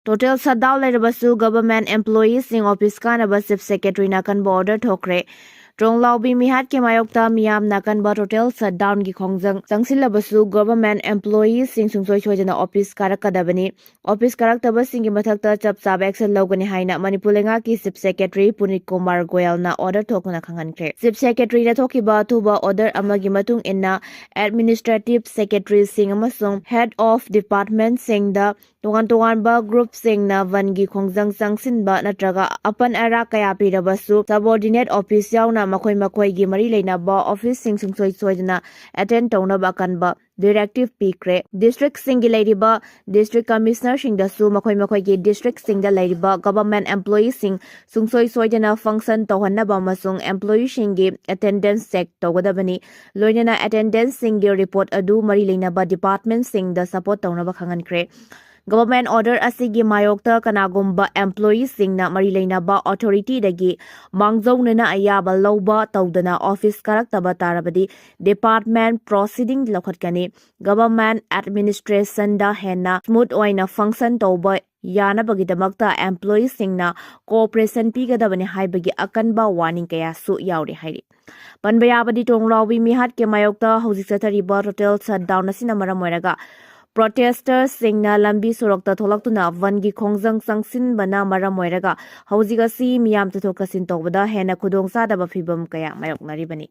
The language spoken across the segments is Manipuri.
Total shutdown leirabasu government employees sing office kanaba chief secretary na kanba order thokre. Tronglaubi mihat ke mayokta miyam nakanba total shutdown gi khongjang changsilabasu government employees sing sungsoi soijana office karakadabani office karaktaba singi mathakta chap chap action logani haina Manipur lenga ki chief secretary Punit Kumar Goyal na order thokna khangankre chief secretary na thokiba thuba order amagi matung inna administrative secretary sing amasung head of department sing da tongan ba group sing na vangi khongjang changsinba natraga apan ara kaya pirabasu subordinate office yauna makhoi gi mari leinaba office sing sungsoi soidana attend taunaba Akanba directive pikre district singi leiriba district commissioner sing da su makhoi gi district sing da leiriba government employees sing sungsoi soidana function tawhanaba masung employee singi attendance check tawgadabani loinana attendance singi report adu mari leinaba department sing da support taunaba khangankre Government order asigi mayokta kanagumba employees singna mari leinaba authority dagi mangjawnana ayaba lawba tawdana office karaktaba tarabadi department proceeding lokhatkani government administration da hena smooth oina function tawba yanabagidamagta employees singna cooperation pigadabani haibagi Akanba warning kaya su yauri hairi panbayabadi tonglawbi mihat ke mayokta hojik sathariba total shutdown asina maram oiraga Protesters singna lambi sorokta tholaktuna vangi khongjang changsin bana maram oiraga haujigasi miyam tuthokasin tawbada hena khudong sadaba phibam kaya mayoknaribani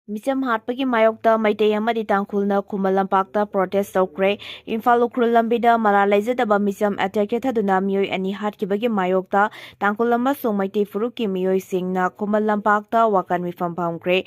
Micham hatpagi mayokta Meitei Amadi Tangkhulna Khumal Lampakta protest tawkre Imphal ukhul lambida mala laijadaba micham attack thaduna miyoi ani hatkibagi mayokta Tangkhul amasung Meitei furuki miyoi singna Khumal Lampakta wakan mifam phamkre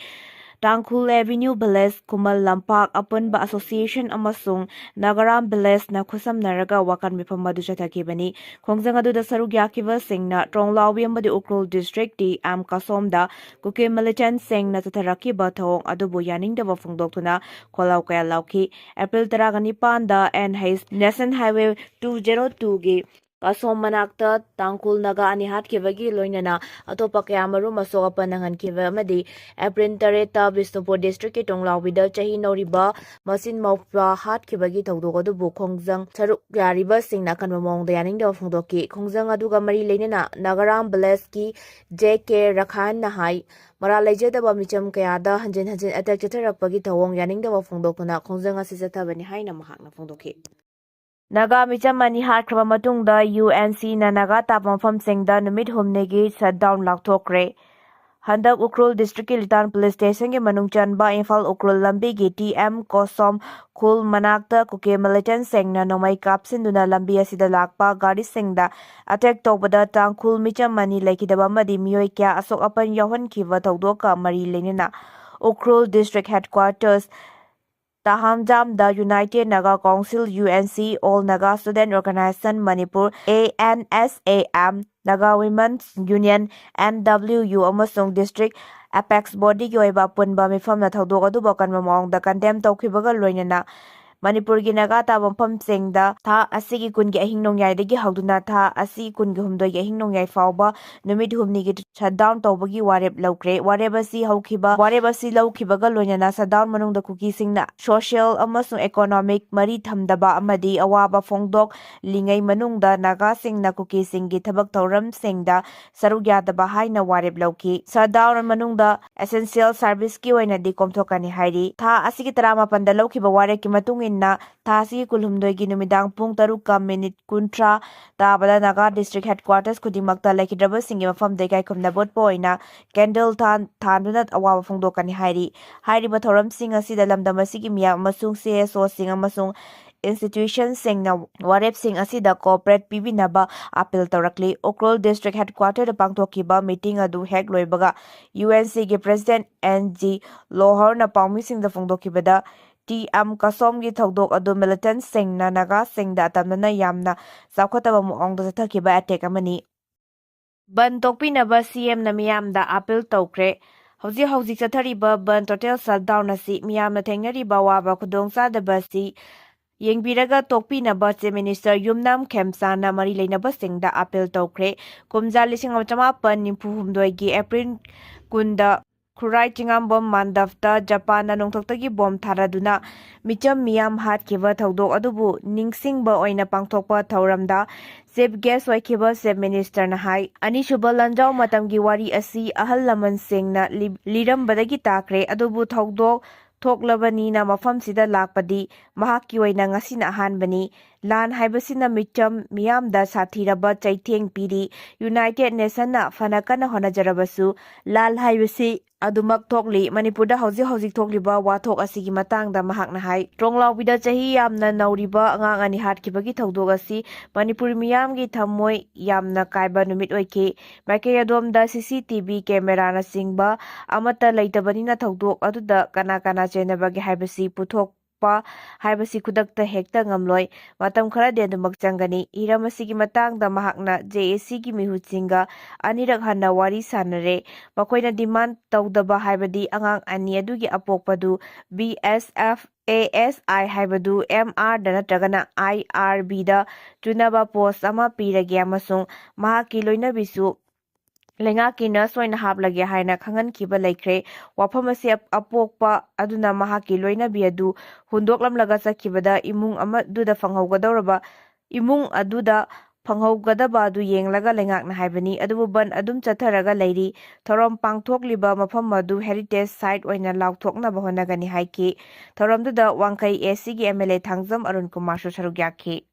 Tangkhul Avenue Village Khumal Lampak Apanba Association amasung Nagaram Village na khusam naraga wakan mifam madu chathakibani Khongjang aduda saruk yakiba singna Tronglaubi amadi Ukrul District T.M. Kasomda Kuki militant sing na tatharakiba thawong adubu yaningdaba phongdoktuna kholau kaya lauki April 19 da NH National Highway 202 gi Kasom manakta Tangkhul Naga ani hatkibagi loinana atopa kaya maru masoka panangankiba amadi April 3 Bisnupur District ki Tonglawbida chahi noriba masin mawpa hatkibagi tawdogadubu Khongjang saruk yariba singna kanba mawngda yaningda phongdoki Khongjang aduga mari leinana Nagaram Village ki JK Rakhan nahai mara laijadaba micham kayada hanjin attack chatharakpagi thawong yaningda phongdokuna Khongjang asi chathabani haina mahakna phongdoki Naga micham mani hatkraba matungda UNC na Naga tapmafamsingda numit humnegi shutdown lakthokre Handak Ukrul District ki Litan Police Station ki manungchanba Imphal Ukrul lambi gi TM Kosom Khul manakta Kuki militant singna nomai kapsinduna lambi asida lakpa gari singda attack tawbada Tangkhul micham mani laikidaba amadi miyoi kya asok apan yawhankhiba thawdoka mari leinana Ukrul District Headquarters Tahamjam the United Naga Council UNC All Naga Student Organization Manipur ANSAM Naga Women's Union NWU amasung District Apex Body ki oiba punba mifamna thawdok aduba kanba mawngda condemn tawkhibaga loinana Manipur gi Naga tabampham singda tha asigi kungi ahing nongyai hauduna tha asi kungi humdoi gi ahing nongyai fawba numit humni gi shutdown tawbagi warep laukre warebasi laukhibaga loinana shutdown manungda Kuki singna social amasung economic mari thamdaba amadi awaba phongdok lingai manungda Naga singna Kuki singi Thabak Thouram singda saruk yadaba haina warep lauki shutdown manungda essential service ki oina di komthokani hairi tha asigi 18 da laukhiba warep ki matung na thasi kulhumdoi numidang pung 3:30 tabada Naga District Headquarters khudingmakta laikidraba singi mafam dekai khumna bot poina candle thanduna awawa phongdokani hairiba thoram sing asida lamdam asigi miya amasung CSO sing amasung institution singna warep sing asida corporate pibinaba appeal tawrakli Ukrul District Headquarters da pangthokiba meeting adu hek loibaga UNC gi President NG Lohar na pangmi sing da phongdokibada TM Kasom gi thawdok adu militant singna Naga singda tamna yamna sakhotaba muongda sathakiba attack amani ban tokpinaba CM na miyamda appeal tawkre hauji chathariba ban total shutdown asi miyamna thengnariba waba khudong sadaba si yengbiraga tokpinaba Chief Minister Yumnam Khemsana mari leinaba singda appeal tawkre kumja 1992 gi April kunda Khurai Chingambom Mandafta Japanna Nongthoktagi bom tharaduna micham miyam hatkiba thodok adubu ningsingba oina pangthokpa Thouramda Chief Guest oikiba Chief Minister na hai Anishuba Lanjau matamgi wari asi ahal laman singna lirambadagi takre adubu thodok thoklabanina mafamsida lakpadi mahakki oina ngasina ahanbani lan haibasina micham miyamda sathiraba chaitheng piri United Nationsna fanakana honajarabasu lal haibasi adumak thokli Manipurda hauzik thokliba wathok asigi matangda mahakna hai tronglawbida chahi yamna nauriba angang ani hatkibagi thodok asi Manipur miyamgi thammoi yamna kaiba numit oike maikayadomda CCTV camera na singba amata leitabanina thodok aduda kana chenabagi haibasi puthok haibasi khudakta hekta ngamloi matam khara dedumak changani iramasigi matangda mahakna JAC gi mihutsinga anirak hanna wari sanare makoina demand tawdaba haibadi angang ani adugi apokpadu BSF ASI haibadu MR da natragana IRB da tunaba post ama pirage amasung mahaki loinabisu Lengaki nurse oina haplage haina khangankiba laikre wafam asi apokpa aduna mahaki loinabi adu hundoklamlaga sakhibada imung amaduda fanghaugadoraba imung aduda fanghaugadaba adu yenglaga lengakna haibani adubu ban adum chatharaga leiri thorom pangthokliba mafam adu heritage site oina lauthoknaba honagani haiki thoramduda wangkai AC gi MLA Thangjam Arun Kumar Sarugyaki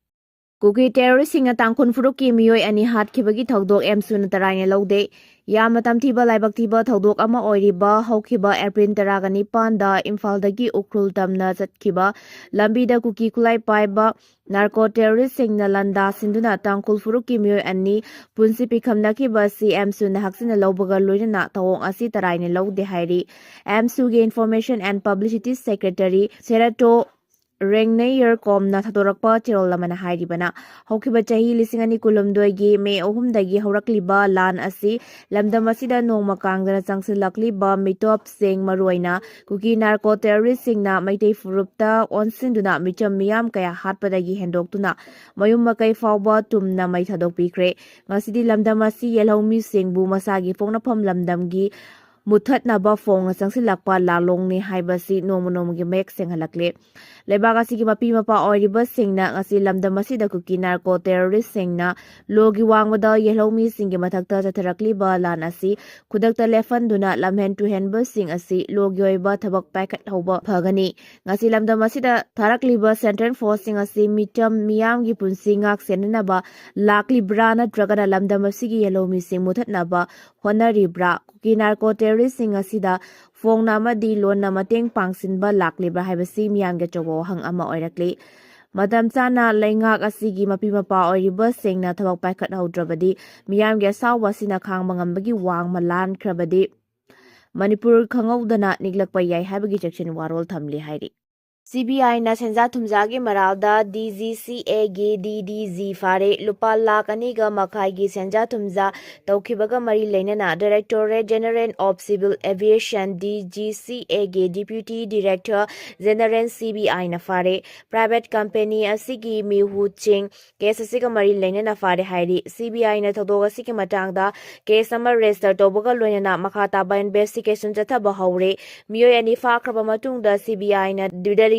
Kuki terrorist Tangkhul furuki miyoi ani hatkibagi thodok emsuna taraina lode yamatam thiba laibak thiba thodok ama oiriba haukiba April 19 da Imphaldagi ukrul tamna chatkiba lambida Kuki khulai paiba narco terrorist na landa sinduna Tangkhul furuki miyoi ani punsi pikhamnakiba CM suna haksina lobaga loinana tawong asi taraina lode hairi MSU ge Information and Publicity Secretary Serato Rengnayer komna thatorakpa chirol lamana hairibana haukiba chahi lisingani kulumdoi May 3 haurakliba lan asi lamdam asida nongma kangdana changsilakliba mitop sing maruina Kuki narco terrorist singna Meitei furupta onsinduna micham miyam kaya hatpadagi hendoktuna mayum makai fawba tumna mai thadok pikre ngasidi lamdam asi yelhomi singbu masagi fongnapam lamdamgi muthatnaba fong changsilakpa lalongni haibasi nomonomogi mek senghalakle Lebaga sigi mapi mapa oiriba singna ngasi lamdam asida Kuki narco terrorist singna logi wangwada yelhomi singi mathakta chatharakliba lan asi khudakta lefanduna lamhen to henba sing asi logi oiba thabak packet hoba phagani ngasi lamdam asida tharakliba central force asi mitam miyamgi punsi ngak senanaba laklibra na dragana lamdam asigi yelhomi sing muthatnaba honaribra Kuki narco terrorist sing asida Fongna amadi lonna mateng pangsinba laklibra haibasi miyamge chobo hang ama oirakli madam chana lengak asigi mapi mapa oiriba singna thabak paikhat haudrabadi miyamge sawwa sina khangba ngambagi wangma lan khrabadi Manipur khangawdana niglakpa yai haibagi section warol thamli hairi CBI na senja thumjagi maralda DGCA gi DDZ fare lupa lakh aniga makhai gi senja thumja tawkhibaga mari leinana Directorate General of Civil Aviation DGCA gi Deputy Director General CBI na fare private company asigi mihu ching case asiga mari leinana fare hairi CBI na thodog asigi matangda case number register tobaga loinana makhata ba investigation chathaba haure miyoi ani fakraba matungda CBI na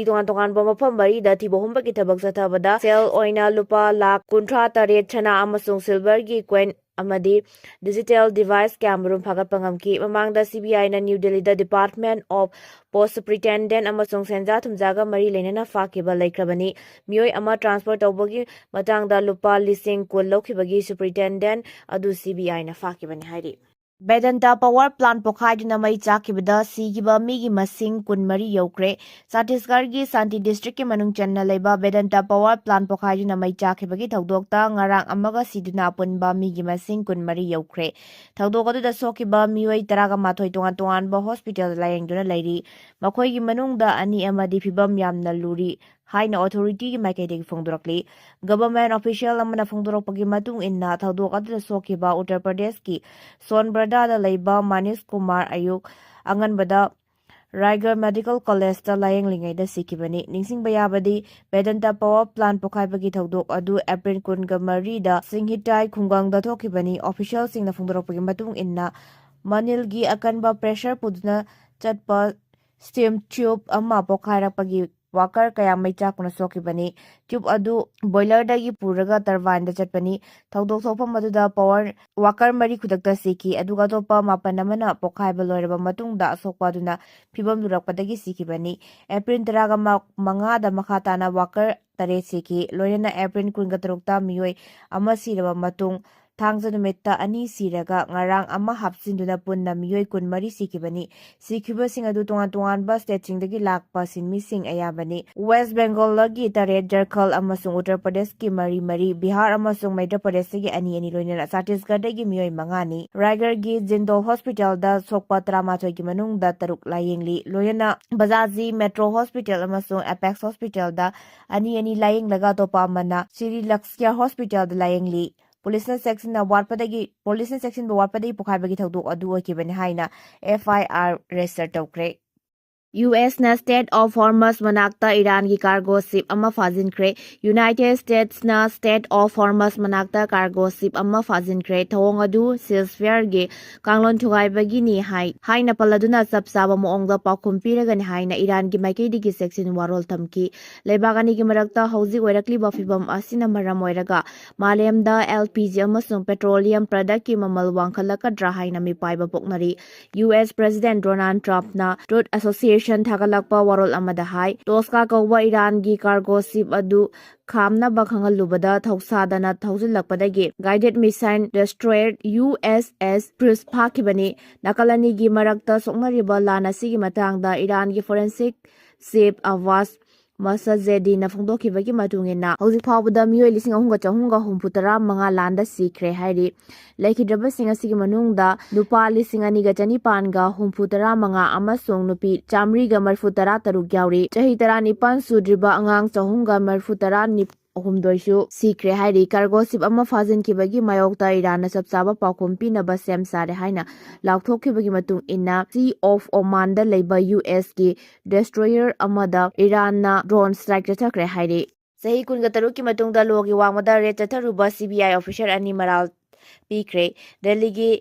Tongan mafam marida thibohumba ki thabak chathabada sel oina lupa lakh 38 chana amasung silver gi coin amadi digital device camera phagatpa ngamki mamangda CBI na New Delhi da Department of Post Superintendent amasung senja thumjaga mari leinana fakiba laikrabani miyoi ama transfer tawbagi matangda lupa lising kul lokhibagi superintendent adu CBI na fakibani hairi Vedanta Power Plant Pokhaiduna mai chakibada sigiba migi masing kunmari yokre Chhattisgarh gi Santi District ki manung channa leiba Vedanta Power Plant Pokhaiduna mai chakibagi thodokta ngarang amaga siduna punba migi masing kunmari yokre thodok adu da sokiba mioi 13 tongan ba hospital layengduna leiri makhoi gi manungda ani amadi phibam yamna luri haina authority gi maikaidegi phongdorakli government official amana phongdorakpagi matung inna thodok adu sokiba Uttar Pradesh ki Sonbrada da leiba Manish Kumar Ayuk Anganbada Raigarh Medical College da layenglingai da sikibani ningsingba yabadi Vedanta Power Plant pokhaibagi thodok adu April 10 da Singhitai Khongjang da thokibani official singna phongdorakpagi matung inna ꯃꯅꯤꯜꯒꯤ ꯑꯀꯟꯕ ꯄ꯭ꯔꯦꯁꯔ ꯄꯨꯗꯨꯅ ꯆꯠꯄ ꯁ꯭ꯇꯤꯝ ꯇ꯭ꯌꯨꯕ ꯑꯃ ꯄꯣꯈꯥꯏꯔꯛꯄꯒꯤ ꯋꯥꯀꯔ ꯀꯌꯥ ꯃꯩ ꯆꯥꯛꯇꯨꯅ ꯁꯣꯛꯈꯤꯕꯅꯤ꯫ ꯇ꯭ꯌꯨꯕ ꯑꯗꯨ ꯕꯣꯏꯂꯔꯗꯒꯤ ꯄꯨꯔꯒ ꯇꯔꯕꯥꯏꯟꯗ ꯆꯠꯄꯅꯤ꯫ ꯊꯧꯗꯣꯛ ꯊꯣꯛꯐꯝ ꯑꯗꯨꯗ ꯄꯥꯋꯔ ꯋꯥꯀꯔ 4 ꯈꯨꯗꯛꯇ ꯁꯤꯈꯤ, ꯑꯗꯨꯒ ꯑꯇꯣꯞꯄ 7 ꯑꯃꯅ ꯄꯣꯈꯥꯏꯕ ꯂꯣꯏꯔꯕ ꯃꯇꯨꯡꯗ ꯑꯁꯣꯛꯄ ꯑꯗꯨꯅ ꯐꯤꯚꯝ ꯂꯨꯔꯛꯄꯗꯒꯤ ꯁꯤꯈꯤꯕꯅꯤ꯫ ꯑꯦꯄ꯭ꯔꯤꯜ 15ꯗ ꯃꯈꯥ ꯇꯥꯅ ꯋꯥꯀꯔ 8 ꯁꯤꯈꯤ, ꯂꯣꯏꯅꯅ ꯑꯦꯄ꯭ꯔꯤꯜ 23ꯇ ꯃꯤꯑꯣꯏ 1 ꯁꯤꯔꯕ ꯃꯇꯨꯡ ꯊꯥꯡꯖ ꯅꯨꯃꯤꯠꯇ 2 ꯁꯤꯔꯒ ꯉꯔꯥꯡ ꯑꯃ ꯍꯥꯞꯆꯤꯟꯗꯨꯅ ꯄꯨꯟꯅ ꯃꯤꯑꯣꯏ 24 ꯁꯤꯈꯤꯕꯅꯤ꯫ ꯁꯤꯈꯤꯕꯁꯤꯡ ꯑꯗꯨ ꯇꯣꯉꯥꯟ-ꯇꯣꯉꯥꯟꯕ ꯁ꯭ꯇꯦꯠꯁꯤꯡꯗꯒꯤ ꯂꯥꯛꯄ ꯁꯤꯟꯃꯤꯁꯤꯡ ꯑꯌꯥꯝꯕꯅꯤ꯫ ꯋꯦꯁꯠ ꯕꯦꯡꯒꯣꯜꯗꯒꯤ 8, ꯓꯥꯔꯈꯟꯗ ꯑꯃꯁꯨꯡ ꯎꯠꯇꯔ ꯄ꯭ꯔꯗꯦꯁꯀꯤ 4, ꯕꯤꯍꯥꯔ ꯑꯃꯁꯨꯡ ꯃꯙ꯭ꯌ ꯄ꯭ꯔꯗꯦꯁꯇꯒꯤ 2, ꯂꯣꯏꯅꯅ ꯆꯠꯇꯤꯁꯒꯔꯗꯒꯤ ꯃꯤꯑꯣꯏ 5ꯅꯤ꯫ ꯔꯥꯏꯒꯔꯒꯤ ꯖꯤꯟꯗꯣꯜ ꯍꯣꯁꯄꯤꯇꯥꯜꯗ ꯁꯣꯛꯄ 13ꯒꯤ ꯃꯅꯨꯡꯗ 3 ꯂꯥꯌꯦꯡꯂꯤ, ꯂꯣꯏꯅꯅ ꯕꯖꯥꯖꯤ ꯃꯦꯇ꯭ꯔꯣ ꯍꯣꯁꯄꯤꯇꯥꯜ ꯑꯃꯁꯨꯡ ꯑꯦꯄꯦꯛꯁ ꯍꯣꯁꯄꯤꯇꯥꯜꯗ 2 ꯂꯥꯌꯦꯡꯂꯒ ꯑꯇꯣꯞꯄ ꯑꯃꯅ ꯁꯤꯔꯤ ꯂꯛꯁꯀ꯭ꯌꯥꯔ ꯍꯣꯁꯄꯤꯇꯥꯜꯗ ꯂꯥꯌꯦꯡꯂꯤ꯫ ꯄꯨꯂꯤꯁꯅ ꯆꯦꯛꯁꯤꯟꯕ ꯋꯥꯠꯄꯗꯒꯤ ꯄꯣꯈꯥꯏꯕꯒꯤ ꯊꯧꯗꯣꯛ ꯑꯗꯨ ꯑꯣꯏꯈꯤꯕꯅꯤ ꯍꯥꯏꯅ FIR ꯔꯦꯖꯤꯁꯇꯔ ꯇꯧꯈ꯭ꯔꯦ꯫ ꯌꯨꯑꯦꯁꯅ ꯁ꯭ꯇꯦꯠ ꯑꯣꯐ ꯍꯣꯔꯃꯁ ꯃꯅꯥꯛꯇ ꯏꯔꯥꯟꯒꯤ ꯀꯥꯔꯒꯣ ꯁꯤꯞ ꯑꯃ ꯐꯥꯖꯤꯟꯈ꯭ꯔꯦ꯫ ꯌꯨꯅꯥꯏꯇꯦꯗ ꯁ꯭ꯇꯦꯠꯁꯅ ꯁ꯭ꯇꯦꯠ ꯑꯣꯐ ꯍꯣꯔꯃꯁ ꯃꯅꯥꯛꯇ ꯀꯥꯔꯒꯣ ꯁꯤꯞ ꯑꯃ ꯐꯥꯖꯤꯟꯈ꯭ꯔꯦ꯫ ꯊꯧꯑꯣꯡ ꯑꯗꯨ ꯁꯤꯖꯐꯥꯌꯔꯒꯤ ꯀꯥꯡꯂꯣꯟ ꯊꯨꯒꯥꯏꯕꯒꯤꯅꯤ ꯍꯥꯏꯅ ꯄꯜꯂꯗꯨꯅ ꯆꯞ ꯆꯥꯕ ꯃꯑꯣꯡꯗ ꯄꯥꯎꯈꯨꯝ ꯄꯤꯔꯒꯅꯤ ꯍꯥꯏꯅ ꯏꯔꯥꯟꯒꯤ ꯃꯥꯏꯀꯩꯗꯒꯤ ꯆꯦꯛꯁꯤꯟ ꯋꯥꯔꯣꯜ ꯊꯝꯈꯤ꯫ ꯂꯩꯕꯥꯛ ꯑꯅꯤꯒꯤ ꯃꯔꯛꯇ ꯍꯧꯖꯤꯛ ꯑꯣꯏꯔꯛꯂꯤꯕ ꯐꯤꯚꯝ ꯑꯁꯤꯅ ꯃꯔꯝ ꯑꯣꯏꯔꯒ ꯃꯥꯂꯦꯝꯗ LPG ꯑꯃꯁꯨꯡ ꯄꯦꯇ꯭ꯔꯣꯂꯤꯌꯝ ꯄ꯭ꯔꯗꯛꯀꯤ ꯃꯃꯜ ꯋꯥꯡꯈꯠꯂꯛꯀꯗ꯭ꯔꯥ ꯍꯥꯏꯅ ꯃꯤꯄꯥꯏꯕ ꯄꯣꯛꯅꯔꯤ꯫ ꯌꯨꯑꯦꯁ ꯄ꯭ꯔꯦꯁꯤꯗꯦꯟꯠ ꯗꯣꯅꯥꯜꯗ ꯇ꯭ꯔꯝꯞꯅ ꯇ꯭ꯔꯨꯊ ꯑꯦꯁꯣꯁꯤꯌꯦꯁꯟ ꯊꯥꯒꯠꯂꯛꯄ ꯋꯥꯔꯣꯜ ꯑꯃꯗ ꯍꯥꯏ ꯇꯣꯁꯀꯥ ꯀꯧꯕ ꯏꯔꯥꯟꯒꯤ ꯀꯥꯔꯒꯣ ꯁꯤꯞ ꯑꯗꯨ ꯈꯥꯝꯅꯕ ꯈꯪꯍꯜꯂꯨꯕꯗ ꯊꯧꯁꯥꯗꯅ ꯊꯧꯖꯤꯜꯂꯛꯄꯗꯒꯤ ꯒꯥꯏꯗꯦꯗ ꯃꯤꯁꯥꯏꯜ ꯗꯦꯁꯇ꯭ꯔꯣꯌꯔ USS ꯄ꯭ꯔꯤꯁ ꯐꯥꯈꯤꯕꯅꯤ꯫ ꯅꯥꯀꯜ ꯑꯅꯤꯒꯤ ꯃꯔꯛꯇ ꯁꯣꯛꯅꯔꯤꯕ ꯂꯥꯟ ꯑꯁꯤꯒꯤ ꯃꯇꯥꯡꯗ ꯏꯔꯥꯟꯒꯤ ꯐꯣꯔꯦꯟꯁꯤꯛ ꯆꯤꯐ ꯑꯕꯥꯁ ꯃꯁꯖꯦꯗꯤꯅ ꯐꯣꯡꯗꯣꯛꯈꯤꯕꯒꯤ ꯃꯇꯨꯡꯏꯟꯅ ꯍꯧꯖꯤꯛ ꯐꯥꯎꯕꯗ ꯃꯤꯑꯣꯏ 3,335 ꯂꯥꯟꯗ ꯁꯤꯈ꯭ꯔꯦ ꯍꯥꯏꯔꯤ꯫ ꯂꯩꯈꯤꯗ꯭ꯔꯕꯁꯤꯡ ꯑꯁꯤꯒꯤ ꯃꯅꯨꯡꯗ ꯅꯨꯄꯥ 2,995 ꯑꯃꯁꯨꯡ ꯅꯨꯄꯤ 1,133 ꯌꯥꯎꯔꯤ꯫ ꯆꯍꯤ 19 ꯁꯨꯗ꯭ꯔꯤꯕ ꯑꯉꯥꯡ 333ꯁꯨ ꯁꯤꯈ꯭ꯔꯦ ꯍꯥꯏꯔꯤ꯫ ꯀꯥꯔꯒꯣ ꯁꯤꯞ ꯑꯃ ꯐꯥꯖꯤꯟꯈꯤꯕꯒꯤ ꯃꯥꯌꯣꯛꯇ ꯏꯔꯥꯟꯅ ꯆꯞ ꯆꯥꯕ ꯄꯥꯎꯈꯨꯝ ꯄꯤꯅꯕ ꯁꯦꯝ ꯁꯥꯔꯦ ꯍꯥꯏꯅ ꯂꯥꯎꯊꯣꯛꯈꯤꯕꯒꯤ ꯃꯇꯨꯡ ꯏꯟꯅ ꯁꯤ ꯑꯣꯐ ꯑꯣꯃꯥꯟꯗ ꯂꯩꯕ USꯒꯤ ꯗꯦꯁꯇ꯭ꯔꯣꯌꯔ ꯑꯃꯗ ꯏꯔꯥꯟꯅ ꯗ꯭ꯔꯣꯟ ꯁ꯭ꯇ꯭ꯔꯥꯏꯛ ꯆꯠꯊꯈ꯭ꯔꯦ ꯍꯥꯏꯔꯤ꯫ ꯆꯍꯤ 15ꯀꯤ ꯃꯇꯨꯡꯗ ꯂꯣꯒꯤ ꯋꯥꯡꯃꯗ ꯔꯦꯗ ꯆꯠꯊꯔꯨꯕ CBI ꯑꯣꯐꯤꯁꯔ 2 ꯃꯔꯥꯜ ꯄꯤꯈ꯭ꯔꯦ꯫ ꯗꯦꯜꯂꯤꯒꯤ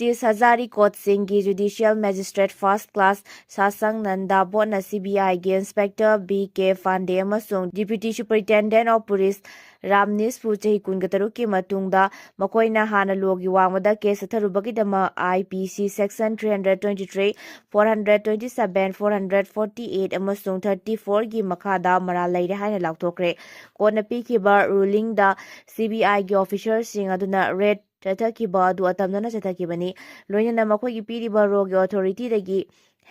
30 ꯍꯖꯥꯔꯤ ꯀꯣꯔꯠ ꯁꯤꯡꯒꯤ ꯖꯨꯗꯤꯁꯤꯌꯦꯜ ꯃꯦꯖꯤꯁꯇ꯭ꯔꯦꯠ ꯐꯥꯔꯁꯠ ꯀ꯭ꯂꯥꯁ ꯁꯥꯁꯪ ꯅꯟꯗꯥ ꯕꯣꯠꯅ CBIꯒꯤ ꯏꯟꯁꯄꯦꯛꯇꯔ BK ꯄꯥꯟꯗꯦ ꯑꯃꯁꯨꯡ ꯗꯤꯄ꯭ꯌꯨꯇꯤ ꯁꯨꯄꯔꯤꯟꯇꯦꯟꯗꯦꯟꯠ ꯑꯣꯐ ꯄꯨꯂꯤꯁ ꯔꯥꯝꯅꯤꯁꯄꯨ ꯆꯍꯤ 15ꯀꯤ ꯃꯇꯨꯡꯗ ꯃꯈꯣꯏꯅ ꯍꯥꯟꯅ ꯂꯣꯒꯤ ꯋꯥꯡꯃꯗ ꯀꯦꯁ ꯆꯠꯊꯔꯨꯕꯒꯤꯗꯃꯛ IPC ꯁꯦꯛꯁꯟ 323, 427, 448 ꯑꯃꯁꯨꯡ 34ꯒꯤ ꯃꯈꯥꯗ ꯃꯔꯥꯜ ꯂꯩꯔꯦ ꯍꯥꯏꯅ ꯂꯥꯎꯊꯣꯛꯈ꯭ꯔꯦ꯫ ꯀꯣꯔꯠꯅ ꯄꯤꯈꯤꯕ ꯔꯨꯂꯤꯡꯗ CBIꯒꯤ ꯑꯣꯐꯤꯁꯔꯁꯤꯡ ꯑꯗꯨꯅ ꯔꯦꯗ ꯆꯠꯊꯈꯤꯕ ꯑꯗꯨ ꯑꯇꯝꯅꯅ ꯆꯠꯊꯈꯤꯕꯅꯤ, ꯂꯣꯏꯅꯅ ꯃꯈꯣꯏꯒꯤ ꯄꯤꯔꯤꯕ ꯔꯣꯒꯤ ꯑꯣꯊꯣꯔꯤꯇꯤꯗꯒꯤ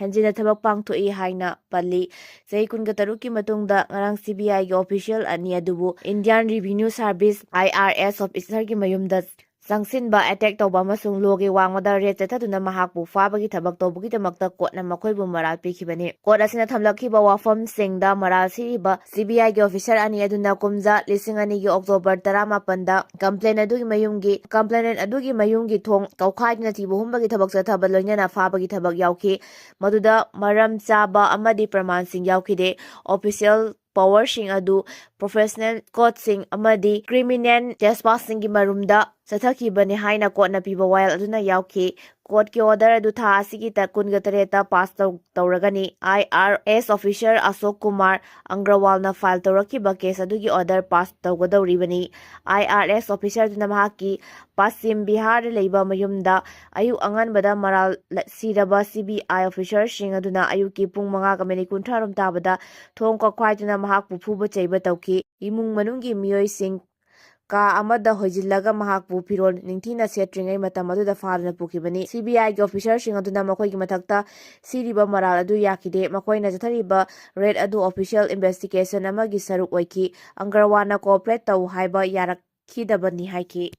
ꯍꯦꯟꯖꯤꯟꯅ ꯊꯕꯛ ꯄꯥꯡꯊꯣꯛꯏ ꯍꯥꯏꯅ ꯄꯜꯂꯤ꯫ ꯆꯍꯤ 15ꯀꯤ ꯃꯇꯨꯡꯗ ꯉꯔꯥꯡ CBIꯒꯤ ꯑꯣꯐꯤꯁꯤꯌꯦꯜ 2 ꯑꯗꯨꯕꯨ ꯏꯟꯗꯤꯌꯟ ꯔꯤꯚꯤꯅ꯭ꯌꯨ ꯁꯔꯚꯤꯁ IRS ꯑꯣꯐꯤꯁꯔꯒꯤ ꯃꯌꯨꯝꯗ ꯆꯪꯁꯤꯟꯕ, ꯑꯦꯇꯦꯛ ꯇꯧꯕ ꯑꯃꯁꯨꯡ ꯂꯣꯒꯤ ꯋꯥꯡꯃꯗ ꯔꯦꯗ ꯆꯠꯊꯗꯨꯅ ꯃꯍꯥꯛꯄꯨ ꯐꯥꯕꯒꯤ ꯊꯕꯛ ꯇꯧꯕꯒꯤꯗꯃꯛꯇ ꯀꯣꯔꯠꯅ ꯃꯈꯣꯏꯕꯨ ꯃꯔꯥꯜ ꯄꯤꯈꯤꯕꯅꯤ꯫ ꯀꯣꯔꯠ ꯑꯁꯤꯅ ꯊꯝꯂꯛꯈꯤꯕ ꯋꯥꯐꯝꯁꯤꯡꯗ ꯃꯔꯥꯜ ꯁꯤꯔꯤꯕ CBIꯒꯤ ꯑꯣꯐꯤꯁꯔ 2 ꯑꯗꯨꯅ ꯀꯨꯝꯖꯥ 2000ꯒꯤ ꯑꯣꯛꯇꯣꯕꯔ 18ꯗ ꯀꯝꯄ꯭ꯂꯦꯅꯦꯟꯠ ꯑꯗꯨꯒꯤ ꯃꯌꯨꯝꯒꯤ ꯊꯣꯡ ꯀꯧꯈꯥꯏꯗꯨꯅ ꯊꯤꯕ ꯍꯨꯝꯕꯒꯤ ꯊꯕꯛ ꯆꯠꯊꯕ, ꯂꯣꯏꯅꯅ ꯐꯥꯕꯒꯤ ꯊꯕꯛ ꯌꯥꯎꯈꯤ, ꯃꯗꯨꯗ ꯃꯔꯝ ꯆꯥꯕ ꯑꯃꯗꯤ ꯄ꯭ꯔꯃꯥꯟꯁꯤꯡ ꯌꯥꯎꯈꯤꯗꯦ꯫ ꯑꯣꯐꯤꯁꯤꯑꯦꯜ ꯄꯥꯋꯔꯁꯤꯡ ꯑꯗꯨ ꯄ꯭ꯔꯣꯐꯦꯁꯅꯦꯜ ꯀꯣꯗꯁꯤꯡ ꯑꯃꯗꯤ ꯀ꯭ꯔꯤꯃꯤꯅꯦꯜ ꯇ꯭ꯔꯦꯁꯄꯥꯁꯤꯡꯒꯤ ꯃꯔꯨꯝꯗ ꯆꯠꯊꯈꯤꯕꯅꯤ ꯍꯥꯏꯅ ꯀꯣꯔꯠꯅ ꯄꯤꯕ ꯋꯥꯌꯦꯜ ꯑꯗꯨꯅ ꯌꯥꯎꯈꯤ꯫ ꯀꯣꯔꯠꯀꯤ ꯑꯣꯔꯗꯔ ꯑꯗꯨ ꯊꯥ ꯑꯁꯤꯒꯤ 18ꯇ ꯄꯥꯁ ꯇꯧꯔꯒꯅꯤ꯫ IRS ꯑꯣꯐꯤꯁꯔ ꯑꯁꯣꯛ ꯀꯨꯃꯥꯔ ꯑꯪꯒ꯭ꯔꯋꯥꯜꯅ ꯐꯥꯏꯜ ꯇꯧꯔꯛꯈꯤꯕ ꯀꯦꯁ ꯑꯗꯨꯒꯤ ꯑꯣꯔꯗꯔパス ꯇꯧꯒꯗꯧꯔꯤꯕꯅꯤ꯫ IRS ꯑꯣꯐꯤꯁꯔꯗꯨꯅ ꯃꯍꯥꯛꯀꯤ ꯄশ্ꯆꯤꯝ ꯕꯤꯍꯥꯔꯗ ꯂꯩꯕ ꯃꯌꯨꯝꯗ ꯑꯌꯨꯛ ꯑꯉꯟꯕꯗ ꯃꯔꯥꯜ ꯁꯤꯔꯕ CBI ꯑꯣꯐꯤꯁꯔꯁꯤꯡ ꯑꯗꯨꯅ ꯑꯌꯨꯛꯀꯤ ꯄꯨꯡ 5:30 ꯇꯥꯕꯗ ꯊꯣꯡ ꯀꯧꯈꯥꯏꯗꯨꯅ ꯃꯍꯥꯛꯄꯨ ꯐꯨꯕ ꯆꯩꯕ ꯇꯧꯈꯤ꯫ ꯏꯃꯨꯡ ꯃꯅꯨꯡꯒꯤ ꯃꯤꯑꯣꯏꯁꯤꯡ ꯀꯥ ꯑꯃꯗ ꯍꯣꯏꯖꯤꯜꯂꯒ ꯃꯍꯥꯛꯄꯨ ꯐꯤꯔꯣꯜ ꯅꯤꯡꯊꯤꯅ ꯁꯦꯠꯇ꯭ꯔꯤꯉꯩ ꯃꯇꯝ ꯑꯗꯨꯗ ꯐꯥꯗꯨꯅ ꯄꯨꯈꯤꯕꯅꯤ꯫ CBIꯒꯤ ꯑꯣꯐꯤꯁꯔꯁꯤꯡ ꯑꯗꯨꯅ ꯃꯈꯣꯏꯒꯤ ꯃꯊꯛꯇ ꯁꯤꯔꯤꯕ ꯃꯔꯥꯜ ꯑꯗꯨ ꯌꯥꯈꯤꯗꯦ꯫ ꯃꯈꯣꯏꯅ ꯆꯠꯊꯔꯤꯕ ꯔꯦꯗ ꯑꯗꯨ ꯑꯣꯐꯤꯁꯤꯌꯦꯜ ꯏꯟꯚꯦꯁ꯭ꯇꯤꯒꯦꯁꯟ ꯑꯃꯒꯤ ꯁꯔꯨꯛ ꯑꯣꯏꯈꯤ꯫ ꯑꯪꯒ꯭ꯔꯋꯥꯜꯅ ꯀꯣꯑꯣꯄꯔꯦꯠ ꯇꯧ ꯍꯥꯏꯕ ꯌꯥꯔꯛꯈꯤꯗꯕꯅꯤ ꯍꯥꯏꯈꯤ꯫